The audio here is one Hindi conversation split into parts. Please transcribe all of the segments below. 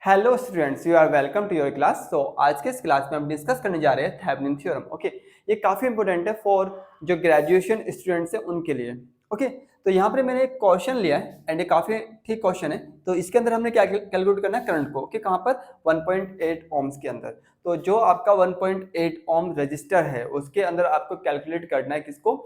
Hello students, you are welcome to your class. So आज के इस क्लास में हम डिस्कस करने जा रहे हैं थेवेनिन थ्योरम। ओके, ये काफ़ी इंपॉर्टेंट है फॉर जो ग्रेजुएशन स्टूडेंट्स हैं उनके लिए। ओके, तो यहाँ पर मैंने एक क्वेश्चन लिया है एंड ये काफ़ी ठीक क्वेश्चन है। तो इसके अंदर हमने क्या कैलकुलेट करना है करंट को, कि कहाँ पर 1.8 ओम्स के अंदर। तो जो आपका 1.8 ओम रजिस्टर है उसके अंदर आपको कैलकुलेट करना है किसको,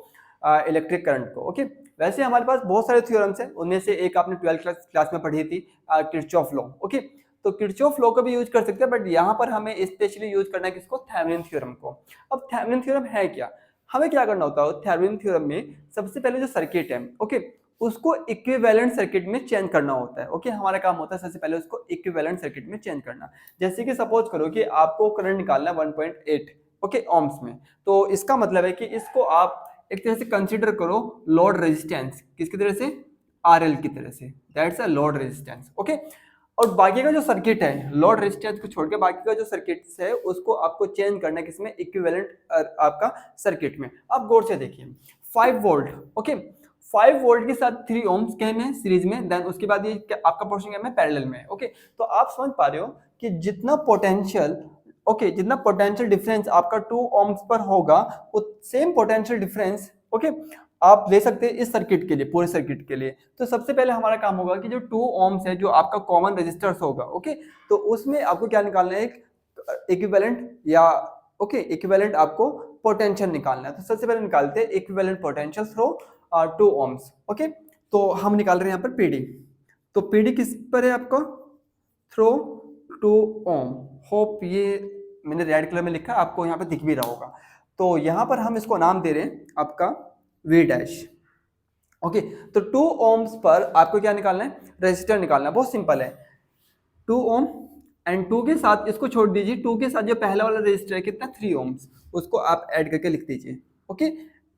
इलेक्ट्रिक करंट को। ओके, वैसे हमारे पास बहुत सारे थ्योरम्स हैं, उनमें से एक आपने 12th क्लास में पढ़ी थी, किरचॉफ लॉ। ओके, तो किरचॉफ लॉ का भी यूज कर सकते हैं, बट यहाँ पर हमें स्पेशली यूज करना है किसको, थेवेनिन थ्योरम को। अब थेवेनिन थ्योरम है क्या, हमें क्या करना होता है थेवेनिन थ्योरम में, सबसे पहले जो सर्किट है ओके उसको इक्विवेलेंट सर्किट में चेंज करना होता है। ओके, हमारा काम होता है सबसे पहले उसको इक्विवेलेंट सर्किट में चेंज करना। जैसे कि सपोज करो कि आपको करंट निकालना है 1.8 ओके ओम्स में, तो इसका मतलब है कि इसको आप एक तरह से कंसीडर करो लोड रेजिस्टेंस, किसकी तरह से, आरएल की तरह से, that's a load resistance. Okay, और बाकी का जो सर्किट है लोड रेजिस्टेंस को छोड़ के बाकी का जो सर्किट है उसको आपको चेंज करना है किसमें, इक्विवेलेंट आपका सर्किट में। आप गौर से देखिए 5 वोल्ट ओके, 5 वोल्ट के साथ 3 ओम्स क्या में सीरीज में, देन उसके बाद ये आपका पोर्शन क्या में पैरेलल में। ओके, तो आप समझ पा रहे हो कि जितना पोटेंशियल ओके जितना पोटेंशियल डिफरेंस आपका 2 ओम्स पर होगा वो सेम पोटेंशियल डिफरेंस ओके आप ले सकते हैं इस सर्किट के लिए, पूरे सर्किट के लिए। तो सबसे पहले हमारा काम होगा कि जो 2 ओम्स है जो आपका कॉमन रेजिस्टर्स होगा ओके, तो उसमें आपको क्या निकालना है, एक इक्विवेलेंट या ओके इक्विवेलेंट आपको पोटेंशियल निकालना है। तो सबसे पहले निकालते हैं equivalent potential through 2 ohms. Okay, तो हम निकाल रहे हैं यहाँ पर पीडी। तो पीडी किस पर है आपका, थ्रू 2 ओम। होप ये मैंने रेड कलर में लिखा, आपको यहाँ पे दिख भी रहा होगा। तो यहाँ पर हम इसको नाम दे रहे हैं आपका वी डैश। ओके, तो 2 ओम्स पर आपको क्या निकालना है, रेजिस्टर निकालना है। बहुत सिंपल है, 2 ओम एंड 2 के साथ इसको छोड़ दीजिए, 2 के साथ जो पहला वाला रेजिस्टर है कितना, 3 ओम्स, उसको आप ऐड करके लिख दीजिए। ओके,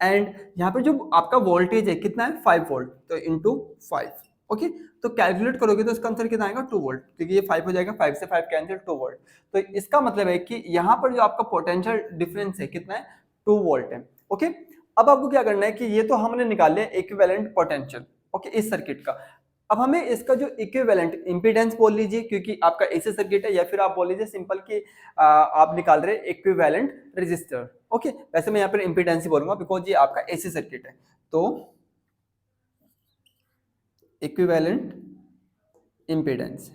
एंड यहाँ पे जो आपका वोल्टेज है कितना है, 5 वोल्ट, तो इंटू 5। ओके, तो कैलकुलेट करोगे तो इसका आंसर कितना आएगा, 2 वोल्ट, क्योंकि ये 5 हो जाएगा, 5 से 5 कैंसिल, 2 वोल्ट। तो इसका मतलब है कि यहाँ पर जो आपका पोटेंशियल डिफरेंस है कितना है, 2 वोल्ट है। ओके, अब आपको क्या करना है कि ये तो हमने निकाल लिया इक्विवेलेंट पोटेंशियल ओके इस सर्किट का। अब हमें इसका जो इक्विवेलेंट इंपीडेंस बोल लीजिए, क्योंकि आपका एसी सर्किट है, या फिर आप बोल लीजिए सिंपल कि आप निकाल रहे इक्विवेलेंट रेजिस्टर। ओके, वैसे मैं यहाँ पर इंपीडेंस ही बोलूंगा बिकॉज ये आपका एसी सर्किट है। तो इक्विवेलेंट इंपीडेंस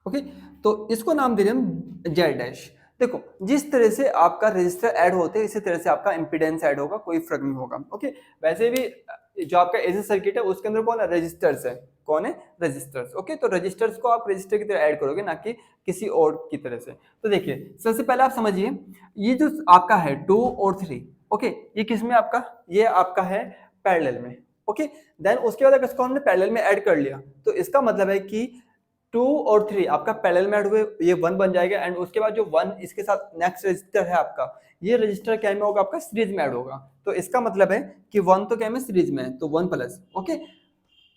ओके, तो इसको नाम दे रहे हम जेड डैश। देखो जिस तरह से आपका रजिस्टर ऐड होते हैं इसी तरह से आपका इंपीडेंस ऐड होगा, कोई फर्क नहीं होगा। ओके, वैसे भी जो आपका एसी सर्किट है उसके अंदर कौन है, रजिस्टर्स है। कौन है, रजिस्टर्स। ओके, तो रजिस्टर्स को आप रजिस्टर की तरह ऐड करोगे, ना कि किसी और की तरह से। तो देखिए सबसे पहले आप समझिए, ये जो आपका है 2 और 3 ओके, ये किस में आपका, ये आपका है पैरेलल में। ओके, देन उसके बाद अगर इसको हमने पैरेलल में ऐड कर लिया तो इसका मतलब है कि 2 और 3 आपका पैरेलल में ऐड हुए, ये 1 बन जाएगा, एंड उसके बाद जो 1 इसके साथ नेक्स्ट रजिस्टर है आपका, ये रजिस्टर क्या में होगा, आपका सीरीज में ऐड होगा। तो इसका मतलब है कि 1 तो क्या में सीरीज में है, तो 1 प्लस ओके,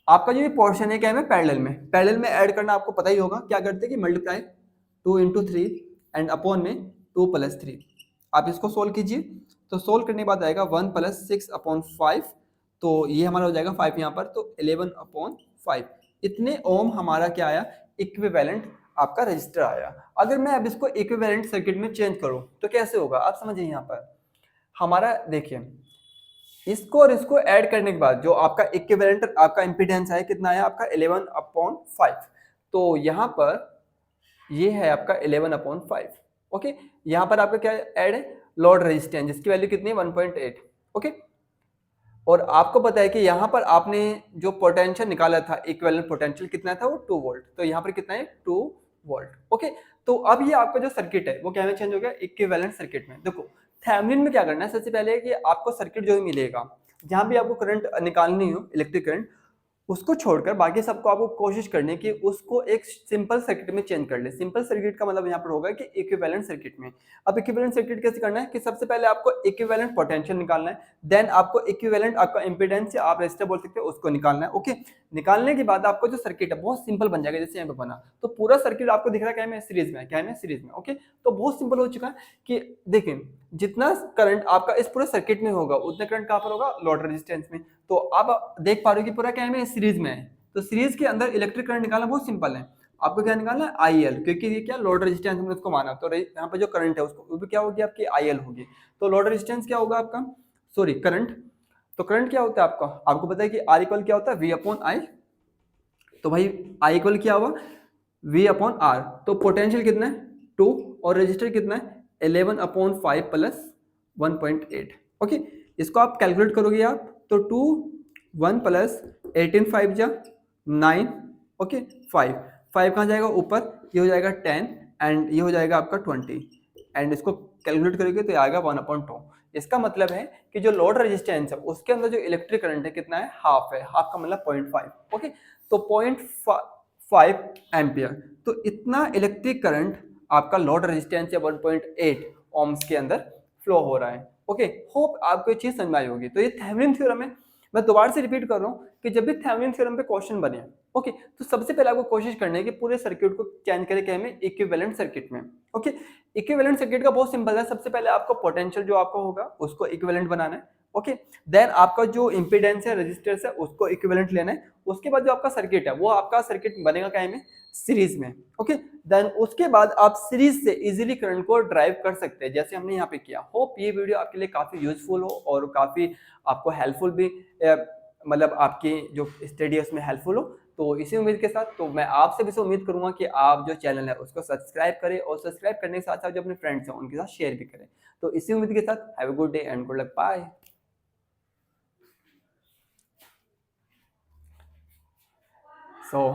आपका जो ये पोर्शन है क्या में पैरेलल में ऐड करना आपको पता ही होगा, क्या करते हैं कि मल्टीप्लाई 2 इंटू 3 एंड अपॉन में 2 प्लस 3। आप इसको सोल्व कीजिए, तो सोल्व करने के बाद आएगा 1 प्लस 6 अपॉन 5, तो ये हमारा हो जाएगा 5 यहाँ पर, तो 11 अपॉन 5। इतने ओम हमारा क्या आया, इक्विवेलेंट आपका रजिस्टर आया। अगर मैं अब इसको इक्विवेलेंट सर्किट में चेंज करूं तो कैसे होगा, आप समझिए। यहाँ पर हमारा देखिए, इसको और इसको ऐड करने के बाद जो आपका इक्विवेलेंट आपका इंपीडेंस है कितना है आपका, 11 अपॉन 5। तो यहाँ पर ये है आपका 11 अपॉन 5। ओके, यहाँ पर आपका क्या ऐड है, लोड रेजिस्टेंस, जिसकी वैल्यू कितनी है, 1.8। ओके, और आपको पता है कि यहाँ पर आपने जो पोटेंशियल निकाला था, इक्विवेलेंट पोटेंशियल कितना था, वो 2 वोल्ट। तो यहाँ पर कितना है, 2 वोल्ट। ओके, तो अब ये आपका जो सर्किट है वो क्या में चेंज हो गया, इक्विवेलेंट सर्किट में। देखो थेवेनिन में क्या करना है, सबसे पहले कि आपको सर्किट जो भी मिलेगा, जहां भी आपको करंट निकालनी हो, इलेक्ट्रिक करंट, उसको छोड़कर बाकी सबको आपको कोशिश करनी है कि उसको एक सिंपल सर्किट में चेंज कर ले। सिंपल सर्किट का मतलब यहाँ पर होगा कि इक्विवेलेंट सर्किट में। अब इक्विवेलेंट सर्किट कैसे करना है कि सबसे पहले आपको इक्विवेलेंट पोटेंशियल निकालना है, देन आपको इक्विवेलेंट आपका इंपीडेंस या आप रेजिस्टर बोल सकते हो उसको निकालना है। ओके, निकालने के बाद आपको जो सर्किट है बहुत सिंपल बन जाएगा, जैसे यहाँ पे बना। तो पूरा सर्किट आपको दिख रहा है क्या में, सीरीज में, क्या में, सीरीज में। ओके, तो बहुत सिंपल हो चुका है कि देखिए जितना करंट आपका इस पूरे सर्किट में होगा उतना करंट कहाँ पर होगा, लोड रेजिस्टेंस में। तो आप देख पा रहे हो कि पूरा क्या है, सीरीज में है, तो सीरीज के अंदर इलेक्ट्रिक करंट निकालना बहुत सिंपल है। आपको क्या निकालना है, IL, क्योंकि ये क्या लोड रेजिस्टेंस हमने उसको माना, तो यहाँ पे जो करंट है उसको वो भी क्या होगी आपकी IL होगी। तो लोड रेजिस्टेंस क्या होगा आपका, सॉरी करंट, तो करंट क्या होता है आपका, आपको पता है कि R इक्वल क्या होता है, V अपॉन I। तो भाई I इक्वल क्या हुआ, V अपॉन R। तो पोटेंशियल कितना है 2 और रजिस्टर कितना है 11 अपॉन 5 प्लस 1.8। ओके, इसको आप कैलकुलेट करोगे आप तो 2 1 प्लस 18 5 जा 9। ओके 5 5 कहाँ जाएगा ऊपर, ये हो जाएगा 10 एंड ये हो जाएगा आपका 20 एंड इसको कैलकुलेट करोगे तो ये आएगा 1/2। इसका मतलब है कि जो लोड रेजिस्टेंस है उसके अंदर जो इलेक्ट्रिक करंट है कितना है, हाफ है, हाफ का मतलब 0.5। ओके, तो 0.5 एम्पियर, तो इतना इलेक्ट्रिक करंट आपका लोड रेजिस्टेंस या 1.8 ओम्स के अंदर फ्लो हो रहा है। ओके, होप आपको ये चीज समझ में आई होगी। तो ये थेवेनिन थ्योरम है। मैं दोबारा से रिपीट कर रहा हूँ कि जब भी थेवेनिन थ्योरम पे क्वेश्चन बने, ओके, तो सबसे पहले आपको कोशिश करनी है कि पूरे सर्किट को चेंज करें क्या में, इक्विवेलेंट सर्किट में। ओके, इक्विवेलेंट सर्किट का बहुत सिंपल है, सबसे पहले आपको पोटेंशियल जो आपका होगा उसको इक्विवेलेंट बनाना है। ओके, देन आपका जो इंपीडेंस है, रेजिस्टेंस है, उसको इक्विवेलेंट लेना है। उसके बाद जो आपका सर्किट है वो आपका सर्किट बनेगा क्या में, सीरीज में। ओके, देन उसके बाद आप सीरीज से इजीली करंट को ड्राइव कर सकते हैं, जैसे हमने यहाँ पे किया। होप ये वीडियो आपके लिए काफी यूजफुल हो और काफी आपको हेल्पफुल भी, मतलब आपकी जो स्टडी है उसमें हेल्पफुल हो। तो इसी उम्मीद के साथ तो मैं आपसे भी उम्मीद करूंगा कि आप जो चैनल है उसको सब्सक्राइब करें और सब्सक्राइब करने के साथ साथ जो अपने फ्रेंड्स हैं उनके साथ शेयर भी करें। तो इसी उम्मीद के साथ have a good day and good luck, bye. So